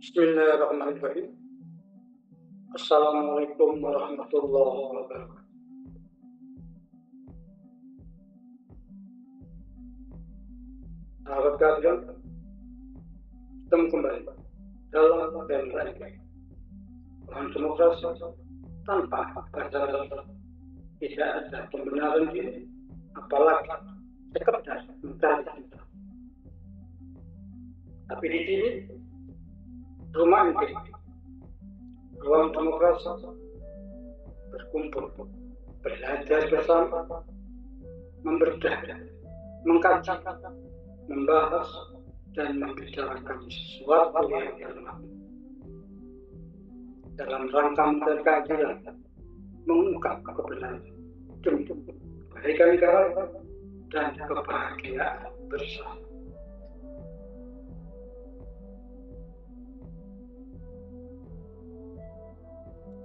Bismillahirrahmanirrahim. Assalamualaikum warahmatullahi wabarakatuh. Sahabat kalian, ketemu kembali dalam tema Tuhan demokrasi tanpa batasan. Tidak ada pembenaran diri, apalagi sekedar mencari cinta. Tapi di sini rumah inti, ruang demokrasi, berkumpul, belajar bersama, membedah, mengkaji, membahas, dan membicarakan sesuatu yang dalam. Dalam rangka mencari keadilan, mengungkap kebenaran, demi kebaikan negara dan kebahagiaan bersama.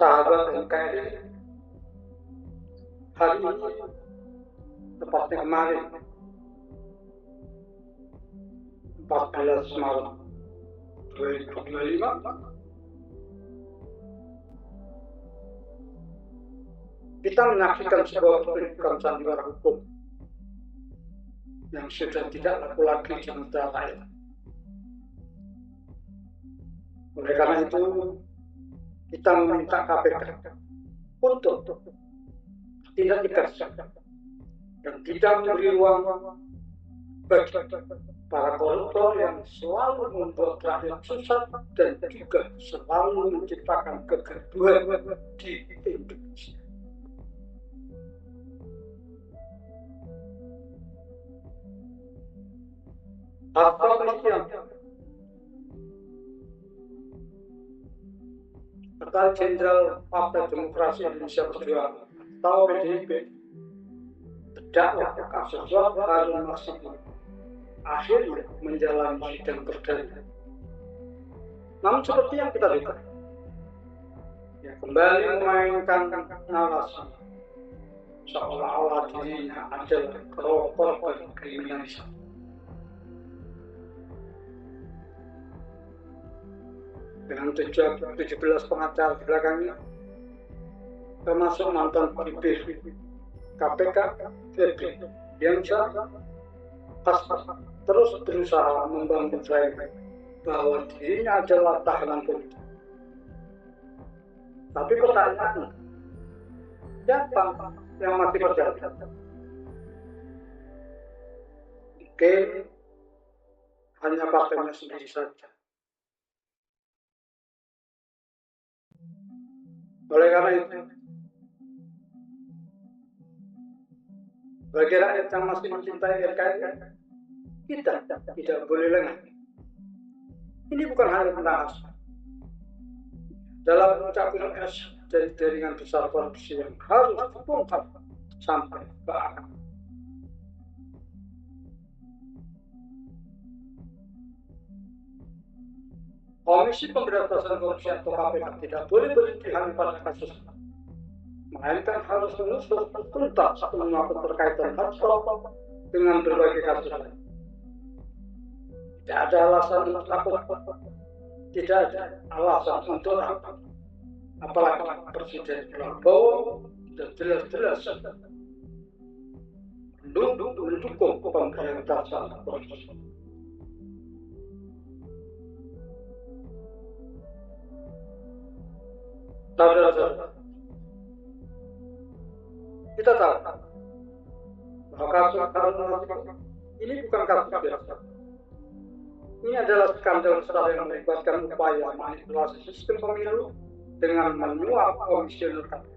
Sahabat NKRI, hari ini, tepatnya kemarin, 14 Maret 2025, kita menyaksikan sebuah pertunjukan sandiwara hukum yang sudah tidak laku lagi di negara lain. Oleh karena itu, kita meminta KPK untuk tidak tegas dan tidak memberi ruang bagi para koruptor yang selalu membuat rakyat susah dan juga selalu menciptakan kegaduhan di Indonesia. Apa yang Sekretariat Jenderal Partai Demokrasi Indonesia Perjuangan atau PDIP terdakwa kasus Harun Masiku akhirnya menjalani sidang perdana. Namun seperti yang kita lihat, ya kembali memainkan narasi seolah-olah dirinya adalah korban kriminalisasi. Dengan 17 pengacara di belakangnya, termasuk mantan Jubir KPK Febri Diansyah, terus berusaha membangun klaim bahwa dirinya adalah tahanan politik. Tapi pertanyaannya, siapa yang masih berjalan? Mungkin hanya partainya sendiri saja. Oleh karena itu, bagi rakyat yang masih mencintai NKRI, kita tidak boleh lengah. Ini bukan hanya tentang asal. Dalam puncak gunung es dari jaringan besar korupsi yang harus dibongkar sampai ke akar. Komisi Pemberantasan Korupsi atau KPK tidak boleh berhenti hanya pada kasus, melainkan harus mengusut tuntas semua keterkaitan Hasto dengan berbagai kasus lain. Tidak ada alasan untuk takut, tidak ada alasan untuk takut. Apalagi Presiden Prabowo sudah jelas-jelas mendukung pemberantasan korupsi. Saudara-saudara, kita tahu bahwa kasus Harun Masiku ini bukan kasus biasa. Ini adalah skandal besar yang melibatkan upaya manipulasi sistem pemilu dengan menyuap komisioner KPK.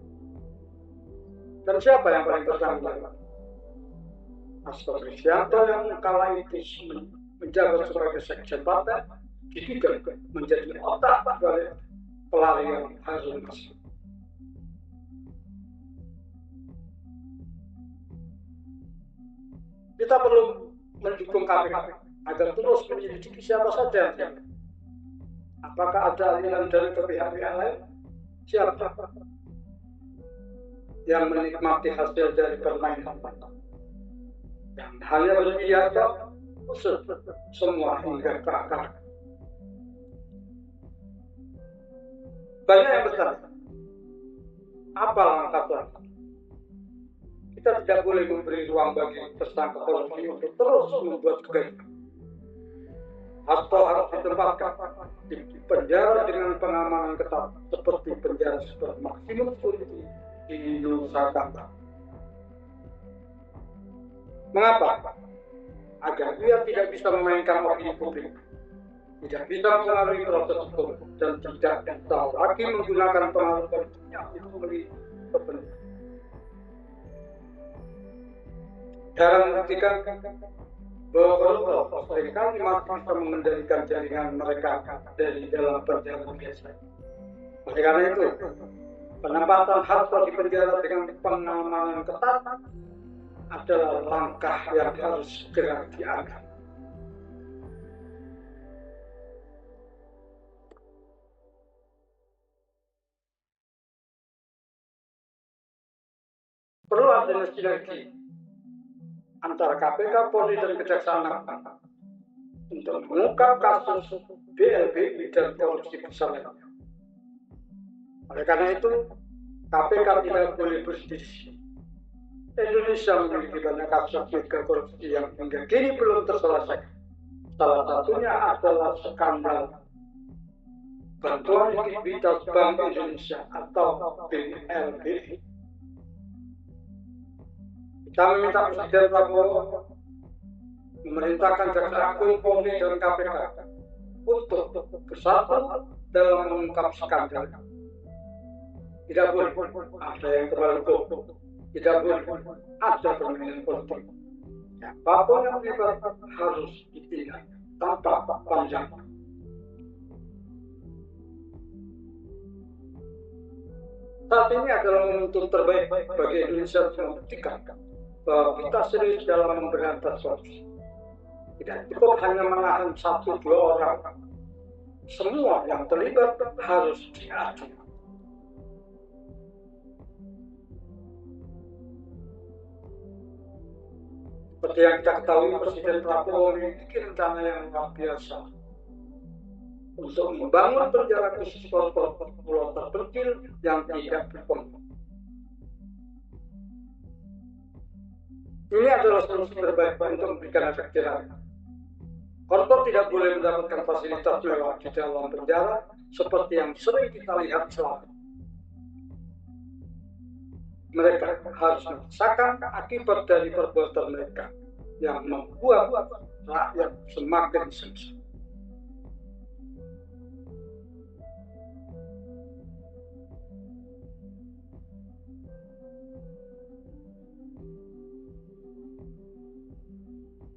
Dan siapa yang paling bertanggung jawab? Hasto Kristianto yang kala itu menjabat sebagai sekjen partai diduga menjadi otak balik pelarian Harun Masiku. Kita perlu mendukung KPK agar terus menyelidiki siapa saja. Apakah ada aliran dari pihak-pihak lain? Siapa yang menikmati hasil dari permainan yang hanya berbiaya usut semua hingga ke akar. Banyak yang bertanya, apa langkah selanjutnya? Kita tidak boleh memberi ruang bagi tersangka korupsi untuk terus membuat kegaduhan. Hasto harus ditempatkan di penjara dengan pengamanan ketat seperti penjara super maksimum security di Nusa Kambangan. Mengapa? Agar dia tidak bisa memainkan opini publik, tidak bisa mengaruhi proses hukum, dan tidak bisa lagi menggunakan pengaruh politiknya untuk memberi kepentingan. Dalam membuktikan bahwa koruptor seringkali masih bisa mengendalikan jaringan mereka dari dalam penjara biasa. Oleh karena itu, penempatan Hasto di penjara dengan pengamanan ketat adalah langkah yang harus segera diambil. Perlu adanya sinergi antara KPK, Polri, dan Kejaksaan Agung untuk mengungkap kasus BLBI dan korupsi besar lainnya. Oleh karena itu, KPK tidak boleh berdiri. Indonesia memiliki banyak kasus korupsi yang hingga kini belum terselesaikan. Salah satunya adalah skandal bantuan likuiditas Bank Indonesia atau BLBI. Kita meminta Presiden Prabowo memerintahkan Jaksa Agung, Polri, dan KPK untuk bersatu dalam mengungkap skandal. Tidak boleh ada yang terlalu goblok. Tidak boleh ada permainan politik. Apapun yang terlibat harus ditindak tanpa panjang. Saat ini adalah momentum terbaik bagi Indonesia untuk membuktikan bahwa kita serius dalam memberantas korupsi. Tidak cukup hanya menahan 1-2 orang. Semua yang terlibat harus diadili. Seperti yang kita ketahui, Presiden Prabowo memiliki rencana yang luar biasa untuk membangun penjara khusus koruptor pulau terpencil yang tidak berpenghuni. Ini adalah solusi terbaik untuk memberikan efek jerah. Koruptor tidak boleh mendapatkan fasilitas mewah di dalam penjara seperti yang sering kita lihat selama. Mereka harus merasakan akibat dari perbuatan mereka yang membuat rakyat semakin sengsara.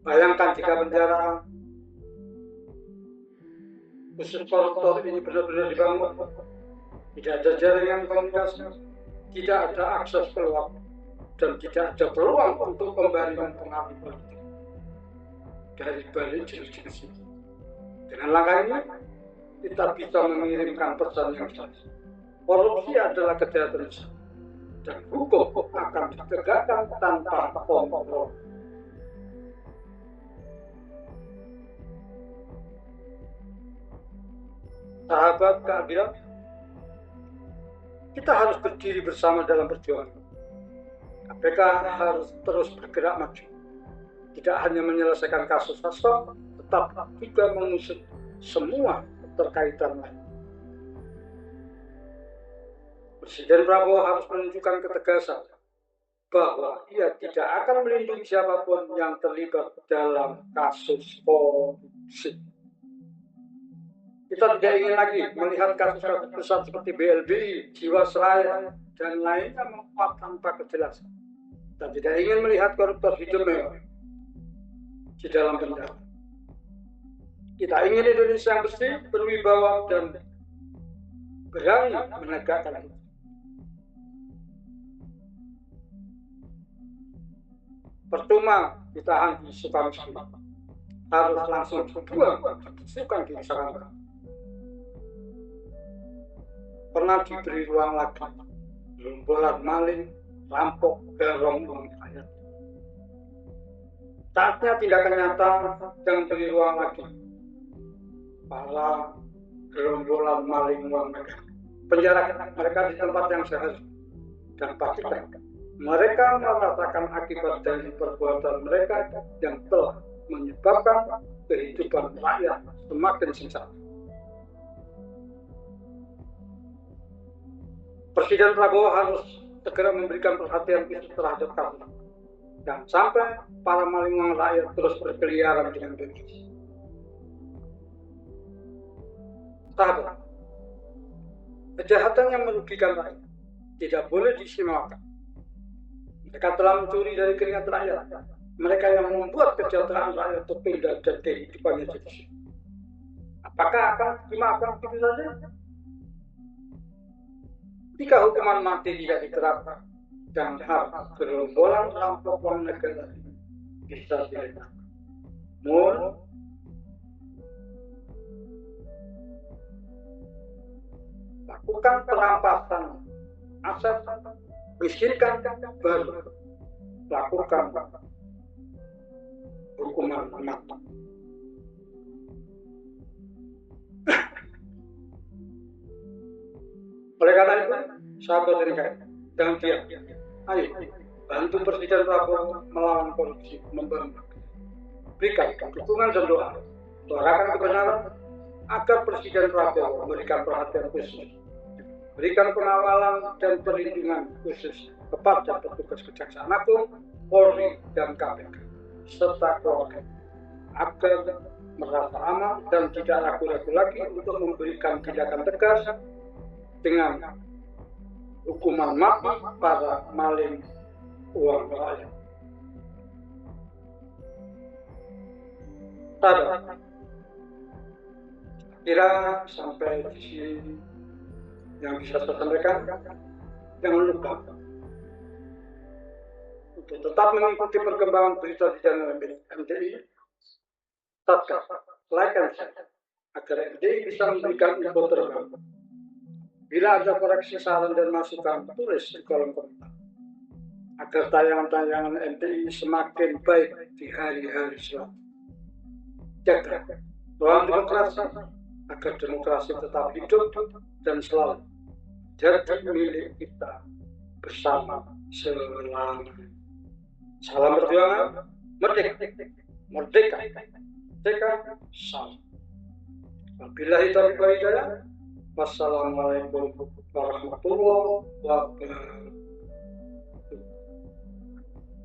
Bayangkan jika penjara khusus koruptor ini benar-benar dibangun, tidak ada jaringan komunikasi, tidak ada akses keluar, dan tidak ada peluang untuk pembagian pengaruh politik dari balik jenis-jenis ini. Dengan langkah ini, kita bisa mengirimkan pesan yang jelas. Korupsi adalah kejahatan besar, dan hukum akan ditegakkan tanpa kontrol. Sahabat keadilan, kita harus berdiri bersama dalam perjuangan. KPK harus terus bergerak maju. Tidak hanya menyelesaikan kasus Hasto, tetapi juga mengusut semua keterkaitan lain. Presiden Prabowo harus menunjukkan ketegasan bahwa ia tidak akan melindungi siapapun yang terlibat dalam kasus korupsi. Kita tidak ingin lagi melihat kasus-kasus besar seperti BLBI, Jiwasraya, dan lainnya menguap tanpa kejelasan. Kita tidak ingin melihat koruptor hidup mewah di dalam penjara. Kita ingin Indonesia yang bersih, berwibawa, dan berani menegakkan hukum. Percuma ditahan di Sukamiskin, harus langsung dibuang di Jakarta. Pernah diberi ruang lagi, gerombolan maling, rampok, garong uang rakyat. Saatnya tindakan nyata yang beri ruang lagi para gerombolan maling uang negara. penjara mereka di tempat yang seharusnya. Dan pastikan mereka merasakan akibat dari perbuatan mereka yang telah menyebabkan kehidupan rakyat semakin sengsara. Presiden Prabowo harus segera memberikan perhatian khusus terhadap kasus, dan sampai para maling rakyat terus berkeliaran dengan bebas. Sahabat, kejahatan yang merugikan rakyat tidak boleh disimpulkan. Mereka telah mencuri dari keringat rakyat. Mereka yang membuat kesejahteraan rakyat tertunda dan kehidupannya jadi sulit. Apakah akan dimaafkan begitu saja? Jika hukuman mati tidak diterapkan dan hak gerombolan rampok uang negara bisa dilakukan. Namun, lakukan perampasan aset, miskinkan, baru lakukan hukuman mati. Oleh karena itu, sahabat NKRI, jangan diam. Ayo, bantu Presiden Prabowo melawan korupsi, membangun. Berikan dukungan dan doa. Suarakan kebenaran agar Presiden Prabowo memberikan perhatian khusus, berikan pengawalan dan perlindungan khusus kepada petugas Kejaksaan Agung, Polri, dan KPK, serta keluarga, agar merasa aman dan tidak ragu-ragu lagi untuk memberikan tindakan tegas dengan hukuman mati para maling uang rakyat. Sahabat, kira sampai di sini yang bisa saya sampaikan. Jangan lupa untuk tetap mengikuti perkembangan berita di channel MDI. Subscribe, like, dan share agar MDI bisa memberikan info terbaru. Bila ada koreksi, saran, dan masukan, tulis di kolom komentar agar tayangan-tayangan MDI semakin baik di hari-hari selanjutnya. Jaga ruang demokrasi agar demokrasi tetap hidup dan selalu jadi milik kita bersama selamanya. Salam perjuangan, merdeka, merdeka, merdeka, salam. Wabillahi taufiq wal hidayah. Wassalamualaikum warahmatullahi wabarakatuh.